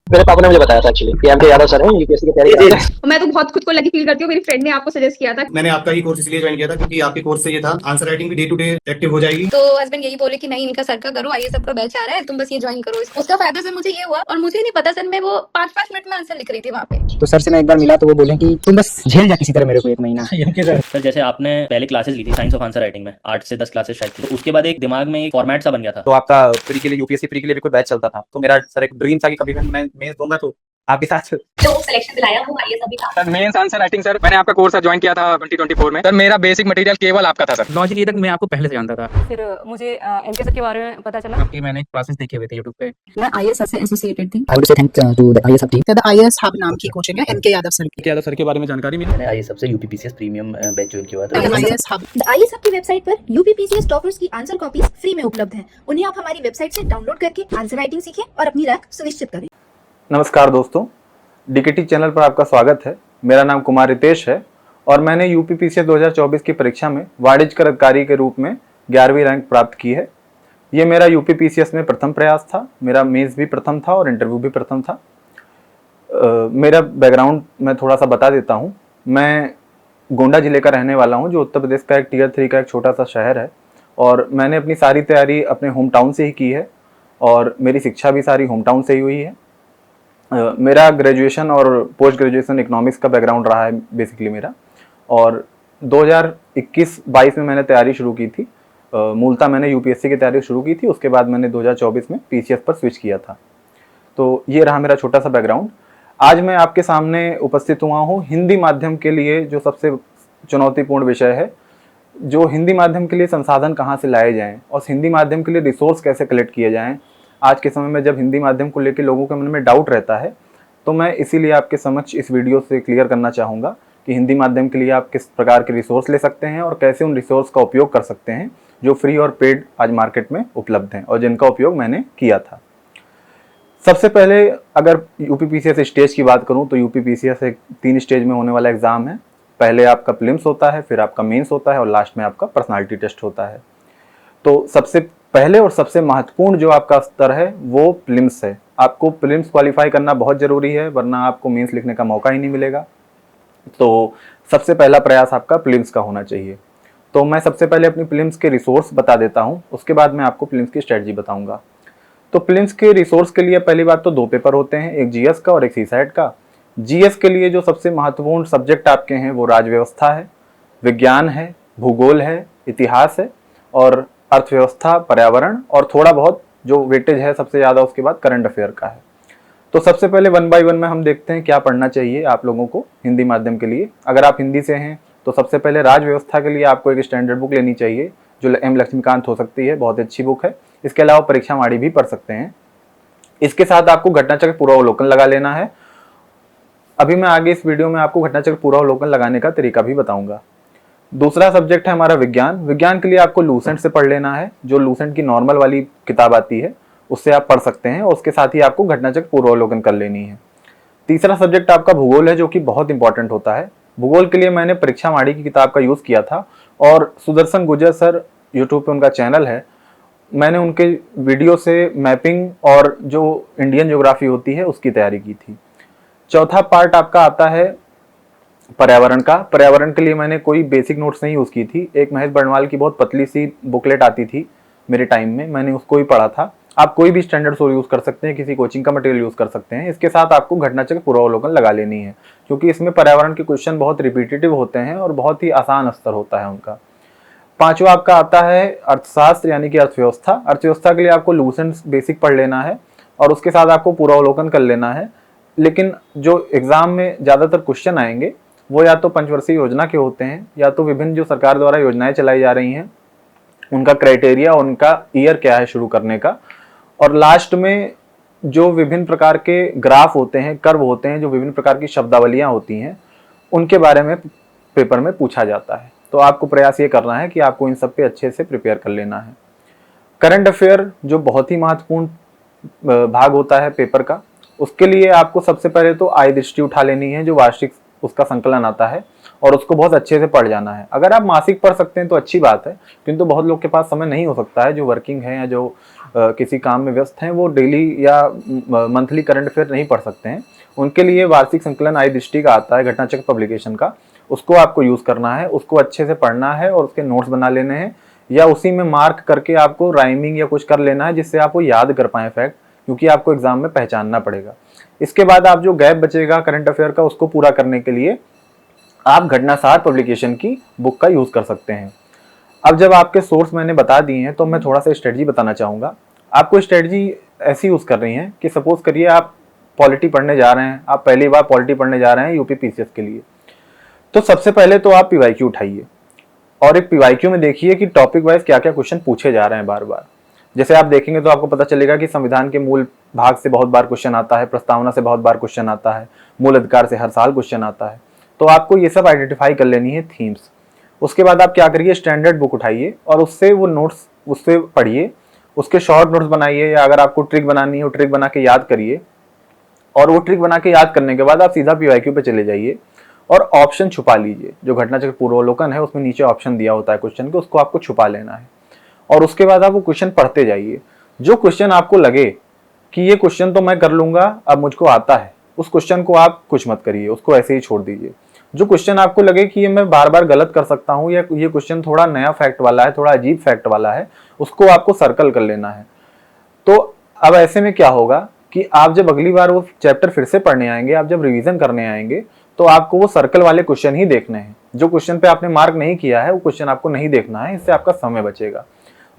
मेरे पापा ने मुझे बताया था एक्चुअली कि एमके यादव सर हैं, यूपीएससी की तैयारी कर रहे हैं। मैं तो बहुत खुद को लकी फील करती हूँ, मेरी फ्रेंड ने आपको सजेस्ट किया था। मैंने आपका ही कोर्स इसलिए ज्वाइन किया था क्योंकि आपके कोर्स से ये था आंसर राइटिंग भी डे टू डे एक्टिव हो जाएगी। तो हस्बैंड यही बोले कि नहीं, इनका सर का करो, आइए सबका बैच आ रहा है, तुम बस ये ज्वाइन करो। उसका फायदा सर मुझे ये हुआ, और मुझे नहीं पता सर, मैं वो 5-5 मिनट में आंसर लिख रही थी वहाँ पे। तो सर से मैं एक बार मिला तो वो बोले कि तुम बस झेल जा किसी तरह मेरे को 1 महीना। सर जैसे आपने पहले क्लासेस ली थी साइंस ऑफ आंसर राइटिंग में, 8 से 10 क्लासेस शायद थी, तो उसके बाद एक दिमाग में एक फॉर्मेट सा बन गया था। तो आपका प्री के लिए, यूपीएससी प्री के लिए भी कोई बैच चलता था, तो मेरा सर एक ड्रीम था कि कभी मैं मेंस दूंगा तो आपके साथ। जो सिलेक्शन दिलाया वो आइए सभी था। Sir mains answer writing sir मैंने आपका कोर्स ज्वाइन किया था 2024 में। सर मेरा बेसिक मटेरियल केवल आपका था सर। लॉजिक ये तक मैं आपको पहले से जानता था, फिर मुझे एमके सर के बारे में पता चला। क्योंकि मैंने क्लासेस देखे हुए थे यूट्यूब पे। मैं आईएएस सर से एसोसिएटेड थी। I would say thank to the IAS team. The IAS hub नाम की कोचिंग है एमके यादव सर की। यादव सर के बारे में जानकारी मिली। मैंने आईएएस सबसे यूपीपीसीएस प्रीमियम बैच ज्वाइन किया था। आईएएस हब आईएएस हब की वेबसाइट पर यूपीपीसीएस टॉपर्स की आंसर कॉपीज फ्री में उपलब्ध हैं। उन्हें आप हमारी वेबसाइट से डाउनलोड करके आंसर राइटिंग सीखें और अपनी रैंक सुनिश्चित करें। नमस्कार दोस्तों, डीकेटी चैनल पर आपका स्वागत है। मेरा नाम कुमार रितेश है और मैंने यूपीपीसीएस 2024 की परीक्षा में वाणिज्यकर अधिकारी के रूप में 11वीं रैंक प्राप्त की है। ये मेरा यूपीपीसीएस में प्रथम प्रयास था। मेरा मेंस भी प्रथम था और इंटरव्यू भी प्रथम था। मेरा बैकग्राउंड मैं थोड़ा सा बता देता हूँ। मैं गोंडा जिले का रहने वाला हूँ, जो उत्तर प्रदेश का एक टियर 3 का एक छोटा सा शहर है, और मैंने अपनी सारी तैयारी अपने होम टाउन से ही की है और मेरी शिक्षा भी सारी होम टाउन से ही हुई है। मेरा ग्रेजुएशन और पोस्ट ग्रेजुएशन इकोनॉमिक्स का बैकग्राउंड रहा है बेसिकली मेरा, और 2021-22 में मैंने तैयारी शुरू की थी। मूलतः मैंने यूपीएससी की तैयारी शुरू की थी, उसके बाद मैंने 2024 में पीसीएस पर स्विच किया था। तो ये रहा मेरा छोटा सा बैकग्राउंड। आज मैं आपके सामने उपस्थित हुआ हूँ हिंदी माध्यम के लिए जो सबसे चुनौतीपूर्ण विषय है, जो हिंदी माध्यम के लिए संसाधन कहाँ से लाए जाएँ और हिंदी माध्यम के लिए रिसोर्स कैसे कलेक्ट किए जाएँ। आज के समय में जब हिंदी माध्यम को लेकर लोगों के मन में डाउट रहता है, तो मैं इसीलिए आपके समक्ष इस वीडियो से क्लियर करना चाहूँगा कि हिंदी माध्यम के लिए आप किस प्रकार के रिसोर्स ले सकते हैं और कैसे उन रिसोर्स का उपयोग कर सकते हैं जो फ्री और पेड आज मार्केट में उपलब्ध हैं और जिनका उपयोग मैंने किया था। सबसे पहले अगर यूपीपीसीएस स्टेज की बात करूँ तो यूपीपीसीएस एक 3 स्टेज में होने वाला एग्ज़ाम है। पहले आपका प्रीलिम्स होता है, फिर आपका मेंस होता है और लास्ट में आपका पर्सनालिटी टेस्ट होता है। तो सबसे पहले और सबसे महत्वपूर्ण जो आपका स्तर है वो प्रीलिम्स है। आपको प्रीलिम्स क्वालिफाई करना बहुत ज़रूरी है, वरना आपको मेंस लिखने का मौका ही नहीं मिलेगा। तो सबसे पहला प्रयास आपका प्रीलिम्स का होना चाहिए। तो मैं सबसे पहले अपनी प्रीलिम्स के रिसोर्स बता देता हूँ, उसके बाद मैं आपको प्रीलिम्स की स्ट्रेटजी बताऊँगा। तो प्रीलिम्स के रिसोर्स के लिए पहली बात तो 2 पेपर होते हैं, एक जीएस का और एक सीसैट का। जीएस के लिए जो सबसे महत्वपूर्ण सब्जेक्ट आपके हैं वो राजव्यवस्था है, विज्ञान है, भूगोल है, इतिहास है और अर्थव्यवस्था, पर्यावरण, और थोड़ा बहुत जो वेटेज है सबसे ज़्यादा उसके बाद करंट अफेयर का है। तो सबसे पहले 1 बाय 1 में हम देखते हैं क्या पढ़ना चाहिए आप लोगों को हिंदी माध्यम के लिए। अगर आप हिंदी से हैं तो सबसे पहले राजव्यवस्था के लिए आपको एक स्टैंडर्ड बुक लेनी चाहिए जो एम लक्ष्मीकांत हो सकती है, बहुत अच्छी बुक है। इसके अलावा परीक्षा वाणी भी पढ़ सकते हैं। इसके साथ आपको घटनाचक्र पूर्वावलोकन लगा लेना है। अभी मैं आगे इस वीडियो में आपको घटनाचक्र पूर्वावलोकन लगाने का तरीका भी बताऊंगा। दूसरा सब्जेक्ट है हमारा विज्ञान। विज्ञान के लिए आपको लूसेंट से पढ़ लेना है, जो लूसेंट की नॉर्मल वाली किताब आती है उससे आप पढ़ सकते हैं और उसके साथ ही आपको घटनाचक्र पूर्वावलोकन कर लेनी है। तीसरा सब्जेक्ट आपका भूगोल है, जो कि बहुत इंपॉर्टेंट होता है। भूगोल के लिए मैंने परीक्षा वाणी की किताब का यूज़ किया था और सुदर्शन गुर्जर सर, यूट्यूब पे उनका चैनल है, मैंने उनके वीडियो से मैपिंग और जो इंडियन ज्योग्राफी होती है उसकी तैयारी की थी। चौथा पार्ट आपका आता है पर्यावरण का। पर्यावरण के लिए मैंने कोई बेसिक नोट्स नहीं यूज़ की थी। एक महेश बर्णवाल की बहुत पतली सी बुकलेट आती थी मेरे टाइम में, मैंने उसको ही पढ़ा था। आप कोई भी स्टैंडर्ड सोर्स यूज़ कर सकते हैं, किसी कोचिंग का मटेरियल यूज़ कर सकते हैं। इसके साथ आपको घटनाचक्र पूर्वावलोकन लगा लेनी है, क्योंकि इसमें पर्यावरण के क्वेश्चन बहुत रिपीटेटिव होते हैं और बहुत ही आसान स्तर होता है उनका। पांचवा आपका आता है अर्थशास्त्र यानी कि अर्थव्यवस्था। अर्थव्यवस्था के लिए आपको लूसेंट बेसिक पढ़ लेना है और उसके साथ आपको पूर्वावलोकन कर लेना है। लेकिन जो एग्जाम में ज़्यादातर क्वेश्चन आएंगे वो या तो पंचवर्षीय योजना के होते हैं, या तो विभिन्न जो सरकार द्वारा योजनाएं चलाई जा रही हैं उनका क्राइटेरिया, उनका ईयर क्या है शुरू करने का, और लास्ट में जो विभिन्न प्रकार के ग्राफ होते हैं, कर्व होते हैं, जो विभिन्न प्रकार की शब्दावलियाँ होती हैं, उनके बारे में पेपर में पूछा जाता है। तो आपको प्रयास ये करना है कि आपको इन सब पे अच्छे से प्रिपेयर कर लेना है। करंट अफेयर जो बहुत ही महत्वपूर्ण भाग होता है पेपर का, उसके लिए आपको सबसे पहले तो आय दृष्टि उठा लेनी है, जो वार्षिक उसका संकलन आता है, और उसको बहुत अच्छे से पढ़ जाना है। अगर आप मासिक पढ़ सकते हैं तो अच्छी बात है, किंतु बहुत लोग के पास समय नहीं हो सकता है, जो वर्किंग है या जो किसी काम में व्यस्त हैं वो डेली या मंथली करंट अफेयर नहीं पढ़ सकते हैं। उनके लिए वार्षिक संकलन आई दृष्टि का आता है घटनाचक्र पब्लिकेशन का, उसको आपको यूज़ करना है, उसको अच्छे से पढ़ना है और उसके नोट्स बना लेने हैं या उसी में मार्क करके आपको राइमिंग या कुछ कर लेना है जिससे आप वो याद कर पाएँ फैक्ट, क्योंकि आपको एग्जाम में पहचानना पड़ेगा। इसके बाद आप जो गैप बचेगा करंट अफेयर का उसको पूरा करने के लिए आप घटनासार पब्लिकेशन की बुक का यूज़ कर सकते हैं। अब जब आपके सोर्स मैंने बता दिए हैं तो मैं थोड़ा सा स्ट्रेटजी बताना चाहूँगा। आपको स्ट्रेटजी ऐसी यूज़ कर रही है कि सपोज करिए आप पॉलिटी पढ़ने जा रहे हैं, आप पहली बार पॉलिटी पढ़ने जा रहे हैं यूपी पीसीएस के लिए, तो सबसे पहले तो आप पीवाईक्यू उठाइए और एक पीवाईक्यू में देखिए कि टॉपिक वाइज क्या क्या क्वेश्चन पूछे जा रहे हैं बार बार। जैसे आप देखेंगे तो आपको पता चलेगा कि संविधान के मूल भाग से बहुत बार क्वेश्चन आता है, प्रस्तावना से बहुत बार क्वेश्चन आता है, मूल अधिकार से हर साल क्वेश्चन आता है। तो आपको ये सब आइडेंटिफाई कर लेनी है थीम्स। उसके बाद आप क्या करिए, स्टैंडर्ड बुक उठाइए और उससे वो नोट्स उससे पढ़िए, उसके शॉर्ट नोट्स बनाइए या अगर आपको ट्रिक बनानी है वो ट्रिक बना के याद करिए। और वो ट्रिक बना के याद करने के बाद आप सीधा पीवाईक्यू पे चले जाइए और ऑप्शन छुपा लीजिए। जो घटनाचक्र पूर्वावलोकन है उसमें नीचे ऑप्शन दिया होता है क्वेश्चन के, उसको आपको छुपा लेना है और उसके बाद आप वो क्वेश्चन पढ़ते जाइए। जो क्वेश्चन आपको लगे कि ये क्वेश्चन तो मैं कर लूंगा, अब मुझको आता है, उस क्वेश्चन को आप कुछ मत करिए, उसको ऐसे ही छोड़ दीजिए। जो क्वेश्चन आपको लगे कि ये मैं बार बार गलत कर सकता हूँ या ये क्वेश्चन थोड़ा नया फैक्ट वाला है, थोड़ा अजीब फैक्ट वाला है, उसको आपको सर्कल कर लेना है। तो अब ऐसे में क्या होगा कि आप जब अगली बार वो चैप्टर फिर से पढ़ने आएंगे, आप जब रिवीजन करने आएंगे तो आपको वो सर्कल वाले क्वेश्चन ही देखने हैं। जो क्वेश्चन पे आपने मार्क नहीं किया है वो क्वेश्चन आपको नहीं देखना है, इससे आपका समय बचेगा।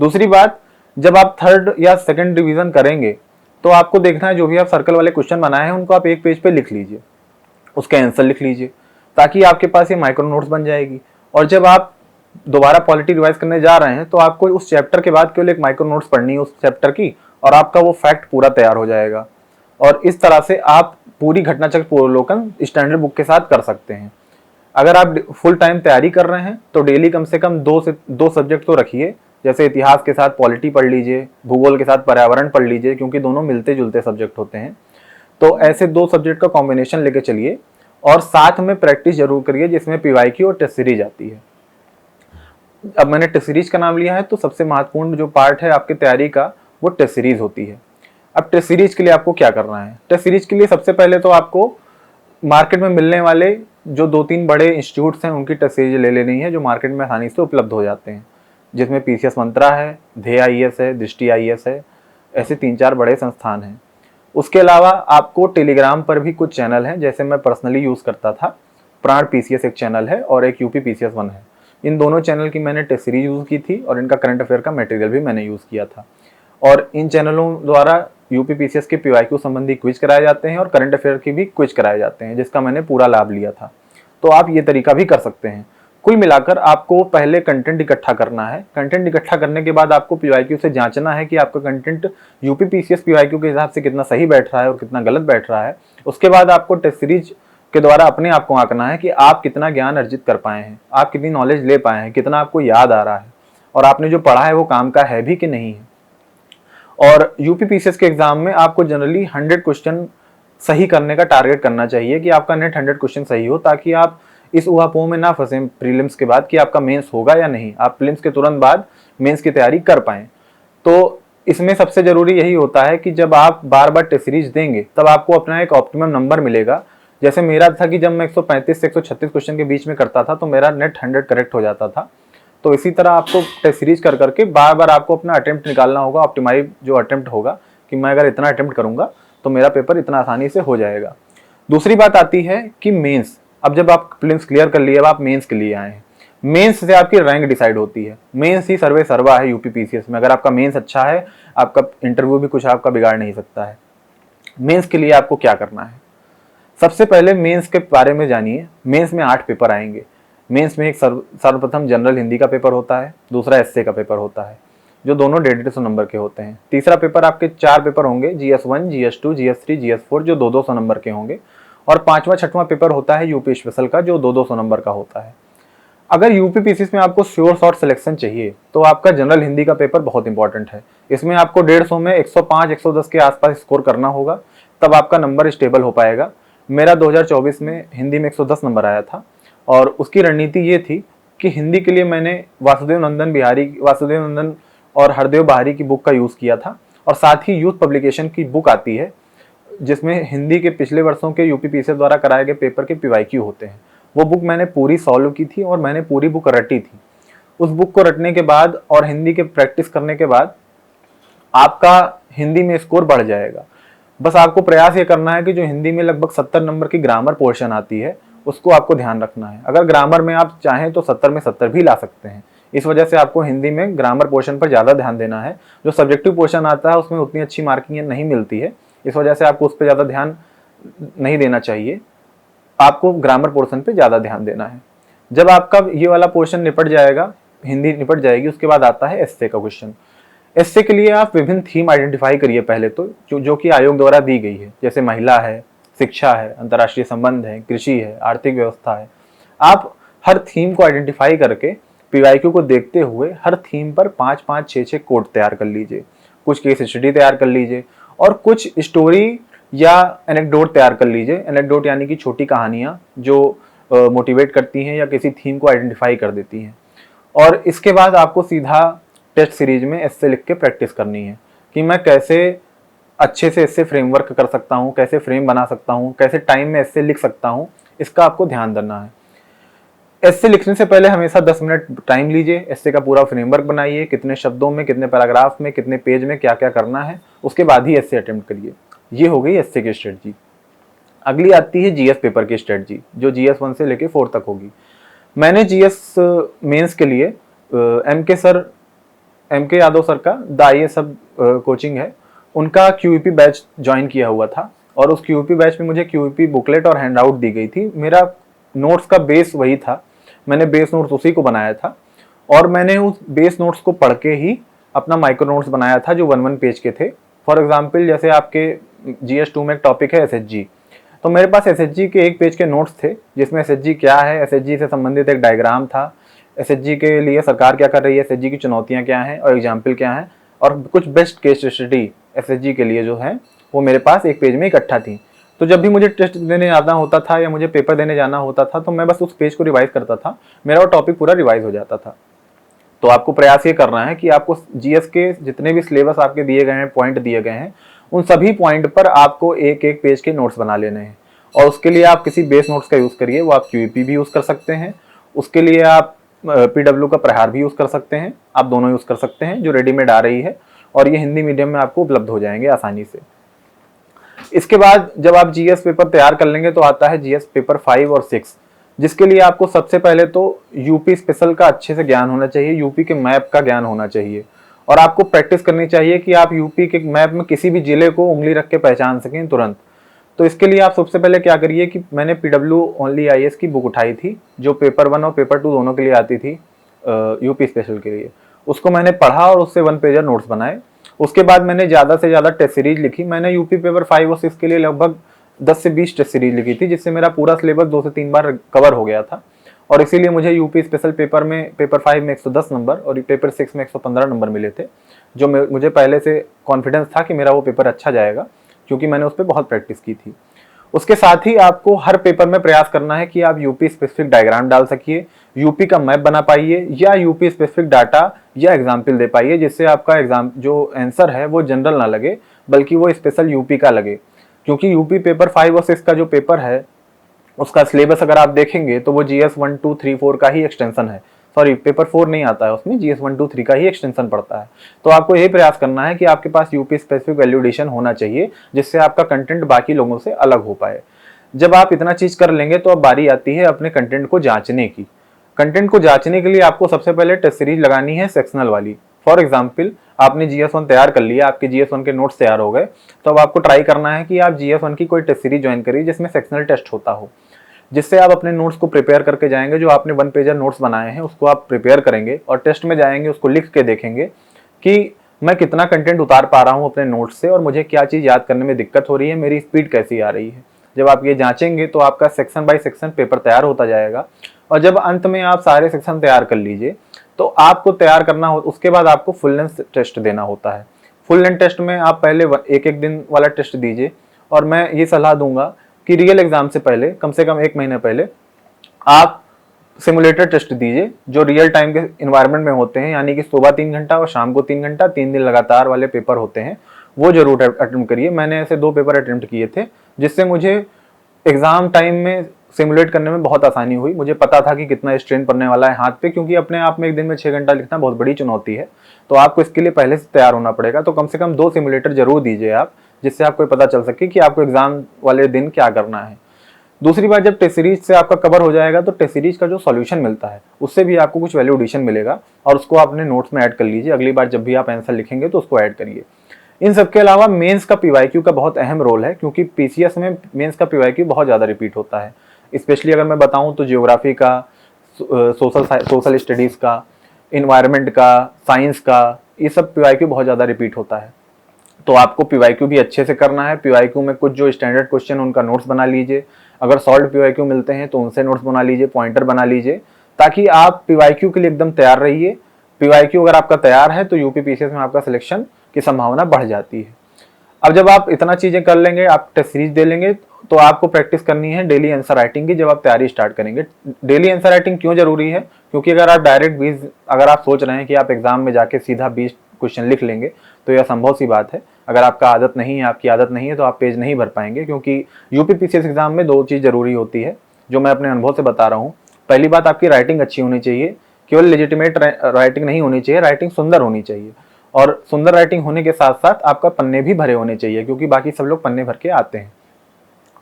दूसरी बात, जब आप थर्ड या सेकंड रिवीजन करेंगे तो आपको देखना है जो भी आप सर्कल वाले क्वेश्चन बनाए हैं उनको आप एक पेज पे लिख लीजिए, उसका आंसर लिख लीजिए, ताकि आपके पास ये माइक्रो नोट्स बन जाएगी। और जब आप दोबारा पॉलिटी रिवाइज करने जा रहे हैं तो आपको उस चैप्टर के बाद केवल एक माइक्रो नोट्स पढ़नी है उस चैप्टर की और आपका वो फैक्ट पूरा तैयार हो जाएगा। और इस तरह से आप पूरी घटनाचक्र पूर्वावलोकन स्टैंडर्ड बुक के साथ कर सकते हैं। अगर आप फुल टाइम तैयारी कर रहे हैं तो डेली कम से कम दो सब्जेक्ट तो रखिए, जैसे इतिहास के साथ पॉलिटी पढ़ लीजिए, भूगोल के साथ पर्यावरण पढ़ लीजिए, क्योंकि दोनों मिलते जुलते सब्जेक्ट होते हैं। तो ऐसे 2 सब्जेक्ट का कॉम्बिनेशन लेके चलिए और साथ में प्रैक्टिस जरूर करिए जिसमें पीवाईक्यू और टेस्ट सीरीज आती है। अब मैंने टेस्ट सीरीज का नाम लिया है तो सबसे महत्वपूर्ण जो पार्ट है आपकी तैयारी का वो टेस्ट सीरीज होती है। अब टेस्ट सीरीज के लिए आपको क्या करना है? टेस्ट सीरीज के लिए सबसे पहले तो आपको मार्केट में मिलने वाले जो 2-3 बड़े इंस्टीट्यूट्स हैं उनकी टेस्ट सीरीज ले लेनी है, जो मार्केट में आसानी से उपलब्ध हो जाते हैं, जिसमें पीसीएस मंत्रा है, ध्येय आईएएस है, दृष्टि आईएएस है, ऐसे 3-4 बड़े संस्थान हैं। उसके अलावा आपको टेलीग्राम पर भी कुछ चैनल हैं, जैसे मैं पर्सनली यूज़ करता था, प्राण पीसीएस एक चैनल है और एक यूपी पीसीएस 1 है। इन दोनों चैनल की मैंने टेस्ट सीरीज यूज़ की थी और इनका करंट अफेयर का मटेरियल भी मैंने यूज़ किया था। और इन चैनलों द्वारा यूपी पीसीएस के पीवाईक्यू संबंधी क्विज कराए जाते हैं और करंट अफेयर की भी क्विज कराए जाते हैं, जिसका मैंने पूरा लाभ लिया था। तो आप ये तरीका भी कर सकते हैं। कुल मिलाकर आपको पहले कंटेंट इकट्ठा करना है। कंटेंट इकट्ठा करने के बाद आपको पीवाईक्यू से जांचना है कि आपका कंटेंट यूपी पीसीएस पीवाईक्यू के हिसाब से कितना सही बैठ रहा है और कितना गलत बैठ रहा है। उसके बाद आपको टेस्ट सीरीज के द्वारा अपने आप को आंकना है कि आप कितना ज्ञान अर्जित कर पाए हैं, आप कितनी नॉलेज ले पाए हैं, कितना आपको याद आ रहा है और आपने जो पढ़ा है वो काम का है भी कि नहीं है। और यूपी पीसीएस के एग्जाम में आपको जनरली 100 क्वेश्चन सही करने का टारगेट करना चाहिए कि आपका नेट 100 क्वेश्चन सही हो, ताकि आप इस ऊहापोह में ना फंसे प्रीलिम्स के बाद कि आपका मेंस होगा या नहीं। आप प्रीलिम्स के तुरंत बाद मेंस की तैयारी कर पाएं। तो इसमें सबसे जरूरी यही होता है कि जब आप बार बार टेस्ट सीरीज देंगे तब आपको अपना एक ऑप्टिमम नंबर मिलेगा। जैसे मेरा था कि जब मैं 135 से 136 क्वेश्चन के बीच में करता था तो मेरा नेट 100 करेक्ट हो जाता था। तो इसी तरह आपको टेस्ट सीरीज कर करके बार बार आपको अपना अटेम्प्ट निकालना होगा, ऑप्टिमाइज जो अटेम्प्ट होगा कि मैं अगर इतना अटेम्प्ट करूंगा तो मेरा पेपर इतना आसानी से हो जाएगा। दूसरी बात आती है कि मेंस। अब जब आप प्रीलिम्स क्लियर कर लिए, अब आप मेंस के लिए आए हैं। मेंस से आपकी रैंक डिसाइड होती है। मेंस ही सर्वे सर्वा है यूपी पीसीएस में। अगर आपका मेंस अच्छा है, आपका इंटरव्यू भी कुछ आपका बिगाड़ नहीं सकता है। मेंस के लिए आपको क्या करना है? सबसे पहले मेंस के बारे में जानिए। मेंस में 8 पेपर आएंगे। मेंस में एक सर्वप्रथम जनरल हिंदी का पेपर होता है, दूसरा एसए का पेपर होता है, जो दोनों 150 नंबर के होते हैं। तीसरा पेपर आपके 4 पेपर होंगे, GS1, GS2, GS3, GS4, जो 200 नंबर के होंगे। और 5वां 6वां पेपर होता है यूपी स्पेशल का, जो 200 नंबर का होता है। अगर यूपी पीसीएस में आपको श्योर शॉर्ट सिलेक्शन चाहिए तो आपका जनरल हिंदी का पेपर बहुत इंपॉर्टेंट है। इसमें आपको 150 में 105-110 के आसपास स्कोर करना होगा, तब आपका नंबर स्टेबल हो पाएगा। मेरा 2024 में हिंदी में 110 नंबर आया था और उसकी रणनीति ये थी कि हिंदी के लिए मैंने वासुदेव नंदन और हरदेव बहारी की बुक का यूज़ किया था, और साथ ही यूथ पब्लिकेशन की बुक आती है जिसमें हिंदी के पिछले वर्षों के यूपीपीसीएस द्वारा कराए गए पेपर के पीवाईक्यू होते हैं। वो बुक मैंने पूरी सॉल्व की थी और मैंने पूरी बुक रटी थी। उस बुक को रटने के बाद और हिंदी के प्रैक्टिस करने के बाद आपका हिंदी में स्कोर बढ़ जाएगा। बस आपको प्रयास ये करना है कि जो हिंदी में लगभग 70 नंबर की ग्रामर पोर्शन आती है उसको आपको ध्यान रखना है। अगर ग्रामर में आप चाहें तो 70 में 70 भी ला सकते हैं। इस वजह से आपको हिंदी में ग्रामर पोर्शन पर ज़्यादा ध्यान देना है। जो सब्जेक्टिव पोर्शन आता है उसमें उतनी अच्छी मार्किंग नहीं मिलती है, इस वजह से आपको उस पर ज़्यादा ध्यान नहीं देना चाहिए। आपको ग्रामर पोर्शन पे ज़्यादा ध्यान देना है। जब आपका ये वाला पोर्शन निपट जाएगा, हिंदी निपट जाएगी, उसके बाद आता है एस्से का क्वेश्चन। एस्से के लिए आप विभिन्न थीम आइडेंटिफाई करिए पहले तो, जो कि आयोग द्वारा दी गई है, जैसे महिला है, शिक्षा है, अंतर्राष्ट्रीय संबंध है, कृषि है, आर्थिक व्यवस्था है। आप हर थीम को आइडेंटिफाई करके पीवाईक्यू को देखते हुए हर थीम पर 5-5, 6-6 कोड तैयार कर लीजिए, कुछ केस स्टडी तैयार कर लीजिए और कुछ स्टोरी या एनेक्डोट तैयार कर लीजिए। एनेक्डोट यानी कि छोटी कहानियाँ जो मोटिवेट करती हैं या किसी थीम को आइडेंटिफाई कर देती हैं। और इसके बाद आपको सीधा टेस्ट सीरीज में एस्से लिख के प्रैक्टिस करनी है कि मैं कैसे अच्छे से एस्से फ्रेमवर्क कर सकता हूँ, कैसे फ्रेम बना सकता हूँ, कैसे टाइम में एस्से लिख सकता हूँ, इसका आपको ध्यान देना है। एस्से लिखने से पहले हमेशा 10 मिनट टाइम लीजिए, एस्से का पूरा फ्रेमवर्क बनाइए, कितने शब्दों में, कितने पैराग्राफ में, कितने पेज में क्या क्या करना है, उसके बाद ही एस्से अटेम्प्ट करिए। ये हो गई एस्से की स्ट्रेटजी। अगली आती है जीएस पेपर की स्ट्रेटजी, जो जीएस 1 से लेके 4 तक होगी। मैंने जीएस मेंस के लिए एम के यादव सर का दाइए सब कोचिंग है, उनका क्यूईपी बैच ज्वाइन किया हुआ था और उस क्यूईपी बैच में मुझे क्यूईपी बुकलेट और हैंडआउट दी गई थी। मेरा नोट्स का बेस वही था, मैंने बेस नोट्स उसी को बनाया था और मैंने उस बेस नोट्स को पढ़ के ही अपना माइक्रो नोट्स बनाया था जो 1-1 पेज के थे। फॉर एग्जाम्पल जैसे आपके GS 2 में एक टॉपिक है SHG, तो मेरे पास SHG के 1 पेज के नोट्स थे जिसमें SHG क्या है, SHG से संबंधित एक डायग्राम था, SHG के लिए सरकार क्या कर रही है, SHG की चुनौतियां क्या हैं और एग्जाम्पल क्या हैं, और कुछ बेस्ट केस स्टडी SHG के लिए जो है वो मेरे पास 1 पेज में इकट्ठा थी। तो जब भी मुझे टेस्ट देने जाना होता था या मुझे पेपर देने जाना होता था तो मैं बस उस पेज को रिवाइज करता था, मेरा वो टॉपिक पूरा रिवाइज हो जाता था। तो आपको प्रयास ये करना है कि आपको जीएस के जितने भी सिलेबस आपके दिए गए हैं, पॉइंट दिए गए हैं, उन सभी पॉइंट पर आपको 1-1 पेज के नोट्स बना लेने हैं। और उसके लिए आप किसी बेस नोट्स का यूज़ करिए, वो आप क्यूईपी भी यूज़ कर सकते हैं, उसके लिए आप पीडब्ल्यू का प्रहार भी यूज़ कर सकते हैं, आप दोनों यूज़ कर सकते हैं जो रेडीमेड आ रही है और ये हिंदी मीडियम में आपको उपलब्ध हो जाएंगे आसानी से। इसके बाद जब आप जीएस पेपर तैयार कर लेंगे तो आता है जीएस पेपर 5 और 6, जिसके लिए आपको सबसे पहले तो यूपी स्पेशल का अच्छे से ज्ञान होना चाहिए, यूपी के मैप का ज्ञान होना चाहिए और आपको प्रैक्टिस करनी चाहिए कि आप यूपी के मैप में किसी भी जिले को उंगली रख के पहचान सकें तुरंत। तो इसके लिए आप सबसे पहले क्या करिए कि मैंने पीडब्ल्यू ओनली आईएएस की बुक उठाई थी जो पेपर 1 और पेपर 2 दोनों के लिए आती थी, यूपी स्पेशल के लिए। उसको मैंने पढ़ा और उससे 1 पेजर नोट्स बनाए। उसके बाद मैंने ज़्यादा से ज़्यादा टेस्ट सीरीज लिखी। मैंने यूपी पेपर 5 और 6 के लिए लगभग 10 से 20 टेस्ट सीरीज लिखी थी, जिससे मेरा पूरा सिलेबस 2 से 3 बार कवर हो गया था। और इसीलिए मुझे यूपी स्पेशल पेपर में पेपर 5 में 110 नंबर और पेपर 6 में 115 नंबर मिले थे, जो मुझे पहले से कॉन्फिडेंस था कि मेरा वो पेपर अच्छा जाएगा, क्योंकि मैंने उस पर बहुत प्रैक्टिस की थी। उसके साथ ही आपको हर पेपर में प्रयास करना है कि आप यूपी स्पेसिफिक डायग्राम डाल सकिए, यूपी का मैप बना पाइए या यूपी स्पेसिफिक डाटा या एग्जाम्पल दे पाइए, जिससे आपका एग्जाम जो आंसर है वो जनरल ना लगे बल्कि वो स्पेशल यूपी का लगे। क्योंकि यूपी पेपर 5 और 6 का जो पेपर है उसका सिलेबस अगर आप देखेंगे तो वो GS 1, 2, 3, 4 का ही एक्सटेंशन है। सॉरी, पेपर 4 नहीं आता है उसमें, GS 1, 2, 3 का ही एक्सटेंशन पड़ता है। तो आपको यही प्रयास करना है कि आपके पास यूपी स्पेसिफिक वैल्यू एडिशन होना चाहिए, जिससे आपका कंटेंट बाकी लोगों से अलग हो पाए। जब आप इतना चीज कर लेंगे तो अब बारी आती है अपने कंटेंट को जांचने की। कंटेंट को जांचने के लिए आपको सबसे पहले टेस्ट सीरीज लगानी है सेक्शनल वाली। फॉर एग्जाम्पल आपने GS 1 तैयार कर लिया, आपके GS 1 के नोट्स तैयार हो गए, तो अब आपको ट्राई करना है कि आप GS 1 की कोई टेस्ट सीरीज ज्वाइन करिए जिसमें सेक्शनल टेस्ट होता हो, जिससे आप अपने नोट्स को प्रिपेयर करके जाएंगे। जो आपने 1 पेजर नोट्स बनाए हैं उसको आप प्रिपेयर करेंगे और टेस्ट में जाएंगे, उसको लिख के देखेंगे कि मैं कितना कंटेंट उतार पा रहा हूँ अपने नोट्स से और मुझे क्या चीज़ याद करने में दिक्कत हो रही है, मेरी स्पीड कैसी आ रही है। जब आप ये जांचेंगे तो आपका सेक्शन बाय सेक्शन पेपर तैयार होता जाएगा। और जब अंत में आप सारे सेक्शन तैयार कर लीजिए तो आपको तैयार करना हो, उसके बाद आपको फुल लेंथ टेस्ट देना होता है। फुल लेंथ टेस्ट में आप पहले 1-1 दिन वाला टेस्ट दीजिए और मैं ये सलाह दूंगा कि रियल एग्जाम से पहले कम 1 महीने पहले आप सिमुलेटर टेस्ट दीजिए जो रियल टाइम के इन्वायरमेंट में होते हैं, यानी कि सुबह 3 घंटा और शाम को 3 घंटा 3 दिन लगातार वाले पेपर होते हैं, वो जरूर अटेम्प्ट करिए। मैंने ऐसे 2 पेपर अटेम्प्ट किए थे जिससे मुझे एग्जाम टाइम में सिमुलेट करने में बहुत आसानी हुई। मुझे पता था कि कितना स्ट्रेन पड़ने वाला है हाथ पे, क्योंकि अपने आप में एक दिन में 6 घंटा लिखना बहुत बड़ी चुनौती है, तो आपको इसके लिए पहले से तैयार होना पड़ेगा। तो कम से कम 2 सिमुलेटर जरूर दीजिए आप, जिससे आपको पता चल सके कि आपको एग्जाम वाले दिन क्या करना है। दूसरी बात, जब टेस्ट सीरीज से आपका कवर हो जाएगा तो टेस्ट सीरीज का जो सॉल्यूशन मिलता है उससे भी आपको कुछ वैल्यू एडिशन मिलेगा, और उसको आपने नोट्स में ऐड कर लीजिए। अगली बार जब भी आप आंसर लिखेंगे तो उसको ऐड करिए। इन सब के अलावा मेंस का पीवाईक्यू का बहुत अहम रोल है, क्योंकि पीसीएस में मेंस का पीवाईक्यू बहुत ज़्यादा रिपीट होता है। स्पेशली अगर मैं बताऊं तो ज्योग्राफी का, सोशल स्टडीज़ का, इन्वायरमेंट का, साइंस का, ये सब पीवाईक्यू बहुत ज़्यादा रिपीट होता है। तो आपको पीवाईक्यू भी अच्छे से करना है। पीवाईक्यू में कुछ जो स्टैंडर्ड क्वेश्चन उनका नोट्स बना लीजिए। अगर सॉल्व पीवाईक्यू मिलते हैं तो उनसे नोट्स बना लीजिए, पॉइंटर बना लीजिए, ताकि आप पीवाईक्यू के लिए एकदम तैयार रहिए। पीवाईक्यू अगर आपका तैयार है तो यूपीपीसीएस में आपका सिलेक्शन की संभावना बढ़ जाती है। अब जब आप इतना चीजें कर लेंगे, आप टेस्ट सीरीज दे लेंगे, तो आपको प्रैक्टिस करनी है डेली आंसर राइटिंग की। जब आप तैयारी स्टार्ट करेंगे, डेली आंसर राइटिंग क्यों जरूरी है? क्योंकि अगर आप डायरेक्ट 20, अगर आप सोच रहे हैं कि आप एग्जाम में जाके सीधा 20 क्वेश्चन लिख लेंगे तो यह संभव सी बात है। अगर आपका आदत नहीं है, आपकी आदत नहीं है, तो आप पेज नहीं भर पाएंगे, क्योंकि यूपीपीसीएस एग्जाम में 2 चीज़ जरूरी होती है जो मैं अपने अनुभव से बता रहा हूँ। पहली बात, आपकी राइटिंग अच्छी होनी चाहिए। केवल लेजिटिमेट राइटिंग नहीं होनी चाहिए, राइटिंग सुंदर होनी चाहिए। और सुंदर राइटिंग होने के साथ साथ आपका पन्ने भी भरे होने चाहिए, क्योंकि बाकी सब लोग पन्ने भर के आते हैं।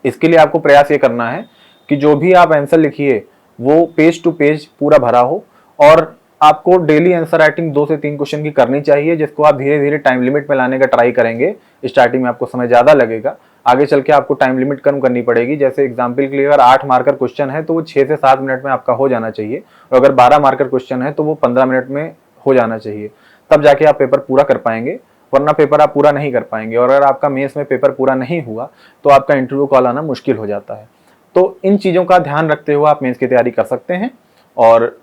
इसके लिए आपको प्रयास ये करना है कि जो भी आप आंसर लिखिए वो पेज टू पेज पूरा भरा हो, और आपको डेली आंसर राइटिंग 2 से 3 क्वेश्चन की करनी चाहिए, जिसको आप धीरे धीरे टाइम लिमिट में लाने का ट्राई करेंगे। स्टार्टिंग में आपको समय ज़्यादा लगेगा, आगे चल के आपको टाइम लिमिट कम करनी पड़ेगी। जैसे एग्जाम्पल के लिए अगर 8 मार्कर क्वेश्चन है तो वो 6 से 7 मिनट में आपका हो जाना चाहिए, और अगर 12 मार्कर क्वेश्चन है तो वो 15 मिनट में हो जाना चाहिए। तब जाके आप पेपर पूरा कर पाएंगे, वरना पेपर आप पूरा नहीं कर पाएंगे। और अगर आपका मेंस में पेपर पूरा नहीं हुआ तो आपका इंटरव्यू कॉल आना मुश्किल हो जाता है। तो इन चीज़ों का ध्यान रखते हुए आप मेंस की तैयारी कर सकते हैं। और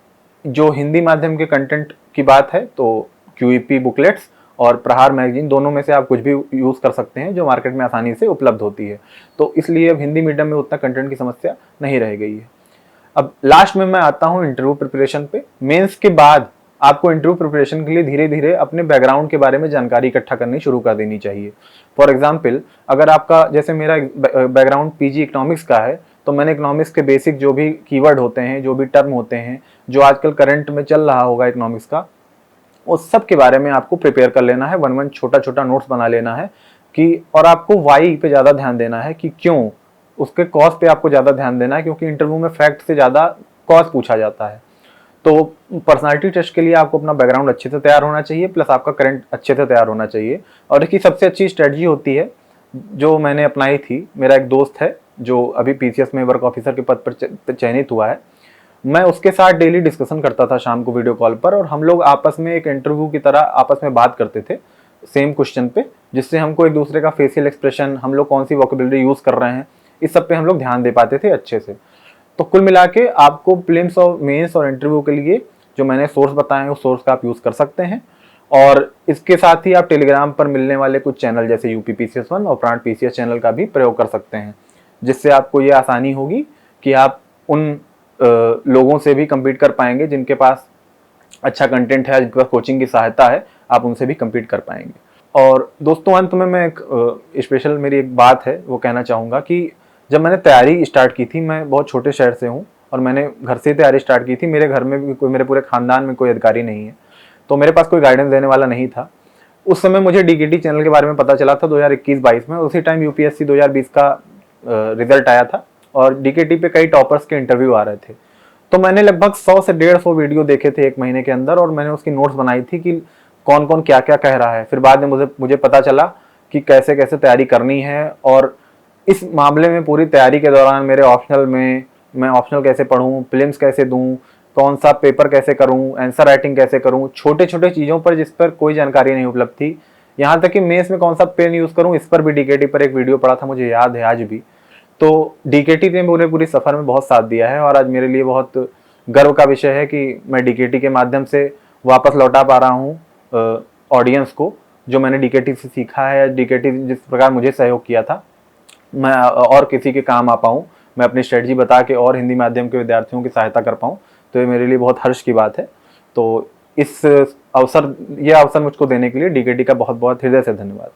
जो हिंदी माध्यम के कंटेंट की बात है तो क्यूईपी बुकलेट्स और प्रहार मैगजीन, दोनों में से आप कुछ भी यूज़ कर सकते हैं जो मार्केट में आसानी से उपलब्ध होती है। तो इसलिए अब हिंदी मीडियम में उतना कंटेंट की समस्या नहीं रह गई है। अब लास्ट में मैं आता हूँ इंटरव्यू प्रिपरेशन पे। मेंस के बाद आपको इंटरव्यू प्रिपरेशन के लिए धीरे धीरे अपने बैकग्राउंड के बारे में जानकारी इकट्ठा करनी शुरू कर देनी चाहिए। फॉर एग्जाम्पल, अगर आपका, जैसे मेरा बैकग्राउंड पीजी इकोनॉमिक्स का है, तो मैंने इकोनॉमिक्स के बेसिक जो भी कीवर्ड होते हैं, जो भी टर्म होते हैं, जो आजकल करंट में चल रहा होगा इकोनॉमिक्स का, उस सब के बारे में आपको प्रिपेयर कर लेना है। 1-1 छोटा छोटा नोट्स बना लेना है कि, और आपको वाई पे ज़्यादा ध्यान देना है कि क्यों, उसके कॉज पे आपको ज़्यादा ध्यान देना है, क्योंकि इंटरव्यू में फैक्ट से ज़्यादा कॉज पूछा जाता है। तो पर्सनालिटी टेस्ट के लिए आपको अपना बैकग्राउंड अच्छे से तैयार होना चाहिए, प्लस आपका करंट अच्छे से तैयार होना चाहिए। और इसकी सबसे अच्छी स्ट्रेटजी होती है जो मैंने अपनाई थी। मेरा एक दोस्त है जो अभी पीसीएस में वर्क ऑफिसर के पद पर चयनित हुआ है। मैं उसके साथ डेली डिस्कशन करता था शाम को वीडियो कॉल पर, और हम लोग आपस में एक इंटरव्यू की तरह आपस में बात करते थे सेम क्वेश्चन पे, जिससे हमको एक दूसरे का फेशियल एक्सप्रेशन, हम लोग कौन सी वोकेबुलरी यूज़ कर रहे हैं, इस सब पे हम लोग ध्यान दे पाते थे अच्छे से। तो कुल मिला के आपको प्रीलिम्स और मेंस और इंटरव्यू के लिए जो मैंने सोर्स बताए उस सोर्स का आप यूज़ कर सकते हैं। और इसके साथ ही आप टेलीग्राम पर मिलने वाले कुछ चैनल जैसे यूपीपीसीएस1 और प्राण पीसीएस चैनल का भी प्रयोग कर सकते हैं, जिससे आपको ये आसानी होगी कि आप उन लोगों से भी कम्पीट कर पाएंगे जिनके पास अच्छा कंटेंट है, जिनके पास कोचिंग की सहायता है, आप उनसे भी कम्पीट कर पाएंगे। और दोस्तों, अंत में मैं एक स्पेशल मेरी एक बात है वो कहना चाहूँगा कि जब मैंने तैयारी स्टार्ट की थी, मैं बहुत छोटे शहर से हूँ और मैंने घर से तैयारी स्टार्ट की थी। मेरे घर में भी कोई, मेरे पूरे खानदान में कोई अधिकारी नहीं है, तो मेरे पास कोई गाइडेंस देने वाला नहीं था। उस समय मुझे डीकेटी चैनल के बारे में पता चला था 2021-22 में। उसी टाइम यूपीएससी 2020 का रिजल्ट आया था और डीकेटी पे कई टॉपर्स के इंटरव्यू आ रहे थे। तो मैंने लगभग 100 से 150 वीडियो देखे थे 1 महीने के अंदर, और मैंने उसकी नोट्स बनाई थी कि कौन कौन क्या क्या कह रहा है। फिर बाद में मुझे पता चला कि कैसे कैसे तैयारी करनी है, और इस मामले में पूरी तैयारी के दौरान मेरे ऑप्शनल में मैं ऑप्शनल कैसे पढूं, प्रीलिम्स कैसे दूं, कौन सा पेपर कैसे करूं, आंसर राइटिंग कैसे करूं, छोटे छोटे चीज़ों पर जिस पर कोई जानकारी नहीं उपलब्ध थी। यहाँ तक कि मेंस में कौन सा पेन यूज़ करूं, इस पर भी डीकेटी पर एक वीडियो पड़ा था, मुझे याद है आज भी। तो डीकेटी ने मुझे पूरी सफ़र में बहुत साथ दिया है, और आज मेरे लिए बहुत गर्व का विषय है कि मैं डीकेटी के माध्यम से वापस लौटा पा रहा हूँ ऑडियंस को जो मैंने डीकेटी से सीखा है। डीकेटी जिस प्रकार मुझे सहयोग किया था, मैं और किसी के काम आ पाऊँ, मैं अपनी स्ट्रेटजी बता के और हिंदी माध्यम के विद्यार्थियों की सहायता कर पाऊँ। तो ये मेरे लिए बहुत हर्ष की बात है। तो ये अवसर मुझको देने के लिए डीकेटी का बहुत बहुत हृदय से धन्यवाद।